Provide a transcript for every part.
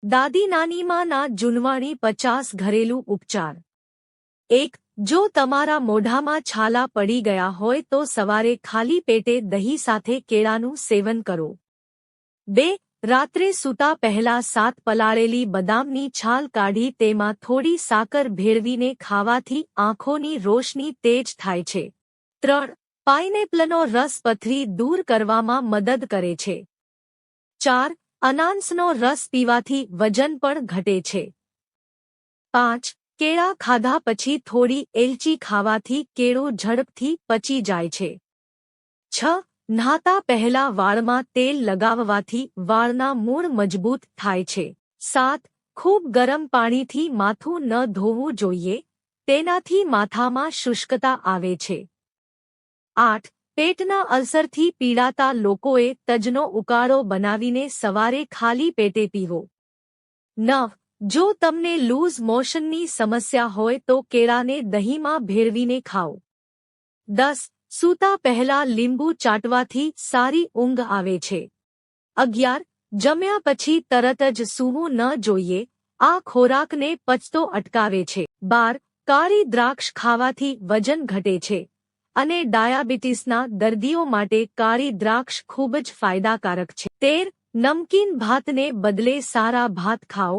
દાદી નાનીમાંના જૂનવાણી 50 ઘરેલું ઉપચાર। 1. જો તમારા મોઢામાં છાલા પડી ગયા હોય તો સવારે ખાલી પેટે દહીં સાથે કેળાનું સેવન કરો। 2. રાત્રે સૂતા પહેલા 7 પલાળેલી બદામની છાલ કાઢી તેમાં થોડી સાકર ભેળવીને ખાવાથી આંખોની રોશની તેજ થાય છે। 3. પાઇનેપલનો રસ પથરી દૂર કરવામાં મદદ કરે છે। 4. અનાનસનો રસ પીવાથી વજન પણ ઘટે છે। 5. કેળા ખાધા પછી થોડી એલચી ખાવાથી કેળું ઝડપથી પચી જાય છે। 6. નહાતા પહેલા વાળમાં તેલ લગાવવાથી વાળના મૂળ મજબૂત થાય છે। 7. ખૂબ ગરમ પાણીથી માથું ન ધોવું જોઈએ, તેનાથી માથામાં શુષ્કતા આવે છે। 8. પેટના અલ્સરથી પીડાતા લોકોએ તજનો ઉકાળો બનાવીને સવારે ખાલી પેટે પીવો। 9. જો તમને લૂઝ મોશનની સમસ્યા હોય તો કેળાને દહીંમાં ભેળવીને ખાઓ। 10. સૂતા પહેલા લીંબુ ચાટવાથી સારી ઊંઘ આવે છે। 11. જમ્યા પછી તરત જ સૂવું ન જોઈએ, આ ખોરાકને પચતો અટકાવે છે। 12. કાળી દ્રાક્ષ ખાવાથી વજન ઘટે છે અને ડાયાબિટીસના દર્દીઓ માટે કાળી દ્રાક્ષ ખૂબ જ ફાયદાકારક છે। 13. નમકીન ભાતને બદલે સારા ભાત ખાઓ,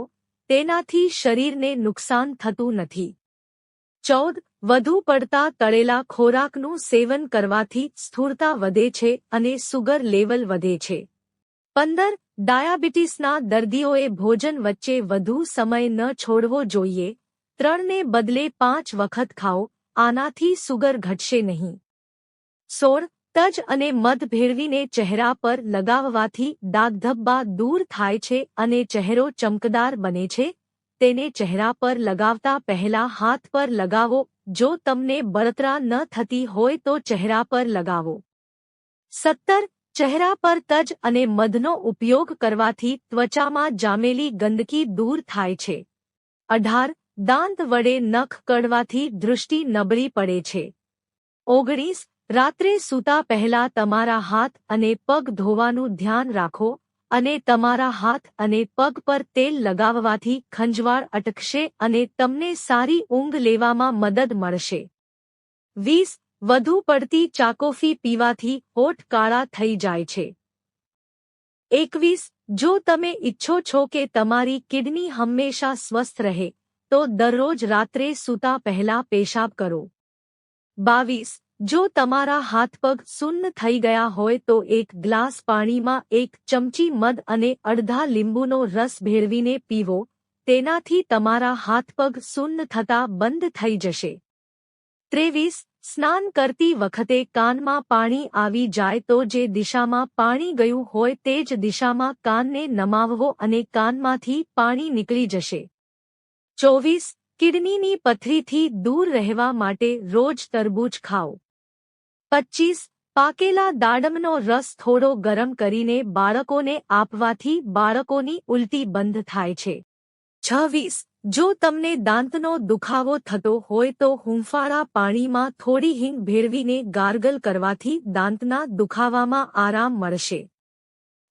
તેનાથી શરીરને નુકસાન થતું નથી। 14. વધુ પડતા તળેલા ખોરાકનું સેવન કરવાથી સ્થૂળતા વધે છે અને સુગર લેવલ વધે છે। 15. ડાયાબિટીસના દર્દીઓએ ભોજન વચ્ચે વધુ સમય ન છોડવો જોઈએ, 3 ને બદલે 5 વખત ખાઓ, આનાથી સુગર ઘટશે નહીં। 16. તજ અને મધ ભેળવીને ચહેરા પર લગાવવાથી ડાઘધબ્બા દૂર થાય છે અને ચહેરો ચમકદાર બને છે, તેને ચહેરા પર લગાવતા પહેલા હાથ પર લગાવો, જો તમને બળતરા ન થતી હોય તો ચહેરા પર લગાવો। 17. ચહેરા પર તજ અને મધનો ઉપયોગ કરવાથી ત્વચામાં જામેલી ગંદકી દૂર થાય છે। 18. દાંત વડે નખ કડવાથી દૃષ્ટિ નબળી પડે છે। 19. રાત્રે સૂતા પહેલા તમારા હાથ અને પગ ધોવાનું ધ્યાન રાખો અને તમારા હાથ અને પગ પર તેલ લગાવવાથી ખંજવાળ અટકશે અને તમને સારી ઊંઘ લેવામાં મદદ મળશે। 20. વધુ પડતી ચાકોફી પીવાથી હોઠ કાળા થઈ જાય છે। 21. જો તમે ઈચ્છો છો કે તમારી કિડની હંમેશા સ્વસ્થ રહે તો દરરોજ રાત્રે સૂતા પહેલા પેશાબ કરો। 22. જો તમારા હાથપગ સુન્ન થઈ ગયા હોય તો 1 ગ્લાસ પાણીમાં 1 ચમચી મધ અને અડધા લીંબુનો રસ ભેળવીને પીવો, તેનાથી તમારા હાથપગ સુન્ન થતા બંધ થઈ જશે। 23. સ્નાન કરતી વખતે કાનમાં પાણી આવી જાય તો જે દિશામાં પાણી ગયું હોય તે જ દિશામાં કાનને નમાવવો અને કાનમાંથી પાણી નીકળી જશે। 24. કિડનીની પથરીથી દૂર રહેવા માટે રોજ તરબૂચ ખાઓ। 25. પાકેલા દાડમનો રસ થોડો ગરમ કરીને બાળકોને આપવાથી બાળકોની ઉલટી બંધ થાય છે। 26. જો તમને દાંતનો દુખાવો થતો હોય તો હૂંફાળા પાણીમાં થોડી હિંગ ભેળવીને ગાર્ગલ કરવાથી દાંતના દુખાવામાં આરામ મળશે।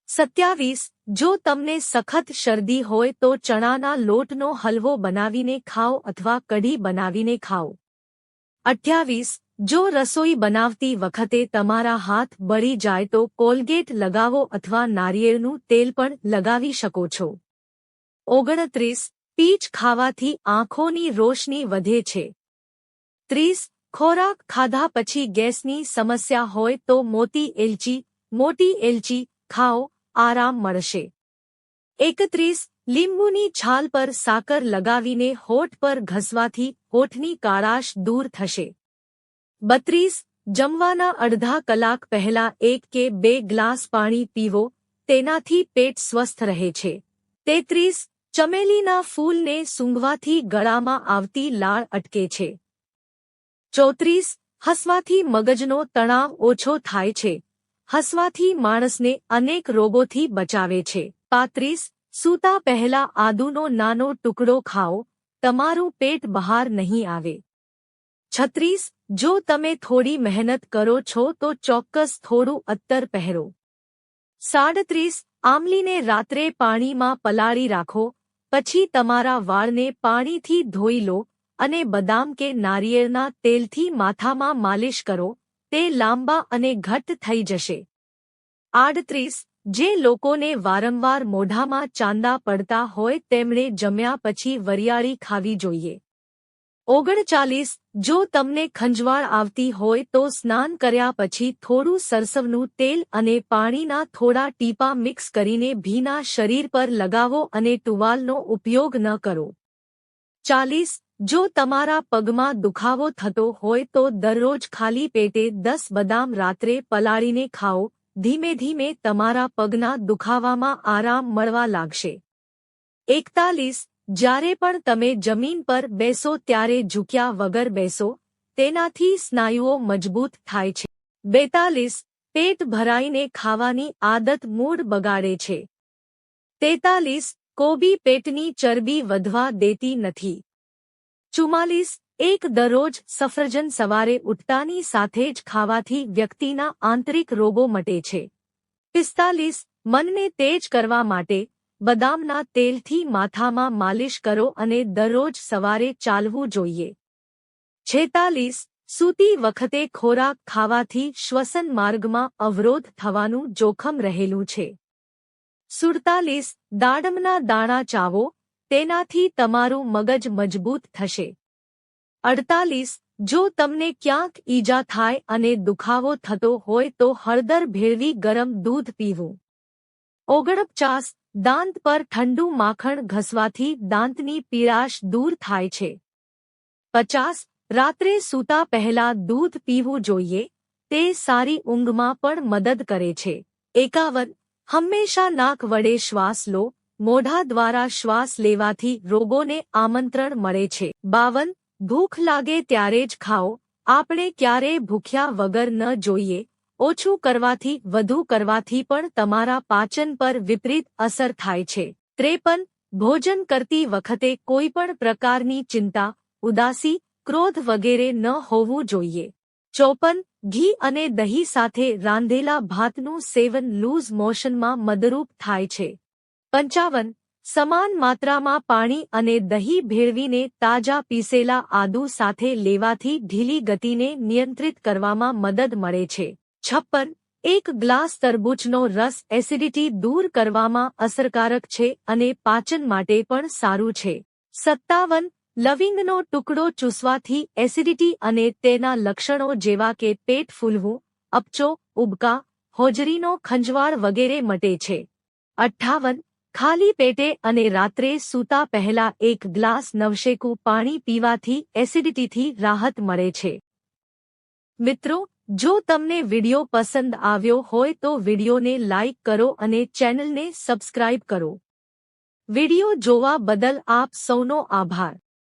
27. જો તમને સખત શરદી હોય તો ચણાના લોટનો હલવો બનાવીને ખાઓ અથવા કઢી બનાવીને ખાઓ। 28. જો રસોઈ બનાવતી વખતે તમારા હાથ બળી જાય તો કોલગેટ લગાવો અથવા નારિયેળનું તેલ પણ લગાવી શકો છો। 29. પીચ ખાવાથી આંખોની રોશની વધે છે। 30. ખોરાક ખાધા પછી ગેસની સમસ્યા હોય તો મોટી એલચી ખાઓ, આરામ મળશે। 31. લીંબુની છાલ પર સાકર લગાવીને હોઠ પર ઘસવાથી હોઠની કાળાશ દૂર થશે। 32. જમવાના અડધા કલાક પહેલા 1 કે 2 ગ્લાસ પાણી પીવો, તેનાથી પેટ સ્વસ્થ રહે છે। 33. ચમેલીના ફૂલને સૂંઘવાથી ગળામાં આવતી લાળ અટકે છે। 34. હસવાથી મગજનો તણાવ ઓછો થાય છે, હસવાથી માણસને અનેક રોગોથી બચાવે છે। 35. સૂતા પહેલા આદુનો નાનો ટુકડો ખાઓ, તમારું પેટ બહાર નહીં આવે। 36. જો તમે થોડી મહેનત કરો છો તો ચોક્કસ થોડું અત્તર પહેરો। 37. આમલીને રાત્રે પાણીમાં પલાળી રાખો પછી તમારા વાળને પાણીથી ધોઈ લો અને બદામ કે નારિયેળના તેલથી માથામાં માલિશ કરો, તે લાંબા અને ઘટ્ટ થઈ જશે. 38. જે લોકોને વારંવાર મોઢામાં ચાંદા પડતા હોય તેમણે જમ્યા પછી વરિયાળી ખાવી જોઈએ. 39. જો તમને ખંજવાળ આવતી હોય તો સ્નાન કર્યા પછી થોડું સરસવનું તેલ અને પાણીના થોડા ટીપાં મિક્સ કરીને ભીના શરીર પર લગાવો અને ટુવાલનો ઉપયોગ ન કરો. 40. જો તમારા પગમાં દુખાવો થતો હોય તો દરરોજ ખાલી પેટે 10 બદામ રાત્રે પલાળીને ખાઓ. ધીમે ધીમે તમારા પગના દુખાવામાં આરામ મળવા લાગશે. 41. જ્યારે પણ તમે જમીન પર બેસો ત્યારે ઝૂક્યા વગર બેસો, તેનાથી સ્નાયુઓ મજબૂત થાય છે. 42. પેટ ભરાઈને ખાવાની આદત મૂડ બગાડે છે. 43. કોબી પેટની ચરબી વધવા દેતી નથી. 44. એક દરરોજ સફરજન સવારે ઉઠતાની સાથે જ ખાવાથી વ્યક્તિના આંતરિક રોગો મટે છે. 45. મનને તેજ કરવા માટે બદામના તેલથી માથામાં માલિશ કરો અને દરરોજ સવારે ચાલવું જોઈએ. 46. સૂતી વખતે ખોરાક ખાવાથી શ્વસન માર્ગમાં અવરોધ થવાનું જોખમ રહેલું છે. 47. દાડમના દાણા ચાવો, તેનાથી તમારું મગજ મજબૂત થશે. 48. જો તમને ક્યાંક ઈજા થાય અને દુખાવો થતો હોય તો હળદર ભેળવી ગરમ દૂધ પીવું. 49. દાંત પર ઠંડુ માખણ ઘસવાથી દાંતની પીળાશ દૂર થાય છે. 50. રાત્રે સૂતા પહેલા દૂધ પીવું જોઈએ, તે સારી ઊંઘમાં પણ મદદ કરે છે. 51. હંમેશા નાક વડે શ્વાસ લો, મોઢા દ્વારા શ્વાસ લેવાથી રોગોને આમંત્રણ મળે છે. 52. ભૂખ લાગે ત્યારે જ ખાઓ, આપણે ક્યારેય ભૂખ્યા વગર ન જોઈએ. ઓછું કરવાથી વધુ કરવાથી પણ તમારા પાચન પર વિપરીત અસર થાય છે. 53. ભોજન કરતી વખતે કોઈ પણ પ્રકારની ચિંતા, ઉદાસી, ક્રોધ વગેરે ન હોવું જોઈએ. 54. ઘી અને દહીં સાથે રાંધેલા ભાતનું સેવન લૂઝ મોશનમાં મદરૂપ થાય છે. 55. સમાન માત્રામાં પાણી અને દહીં ભેળવીને તાજા પીસેલા આદુ સાથે લેવાથી ઢીલી ગતિને નિયંત્રિત કરવામાં મદદ મળે છે. 56. એક ગ્લાસ તરબૂચનો રસ એસિડિટી દૂર કરવામાં અસરકારક છે અને પાચન માટે પણ સારું છે. 57. લવિંગનો ટુકડો ચૂસવાથી એસિડિટી અને તેના લક્ષણો જેવા કે પેટ ફૂલવું, અપચો, ઉબકા, હોજરીનો ખંજવાળ વગેરે મટે છે. 58. ખાલી પેટે અને રાત્રે સૂતા પહેલા 1 ગ્લાસ નવશેકું પાણી પીવાથી એસિડિટીથી રાહત મળે છે. મિત્રો, જો તમને વિડિયો પસંદ આવ્યો હોય તો વિડિયોને લાઇક કરો અને ચેનલને સબસ્ક્રાઇબ કરો. વિડિયો જોવા બદલ આપ સૌનો આભાર.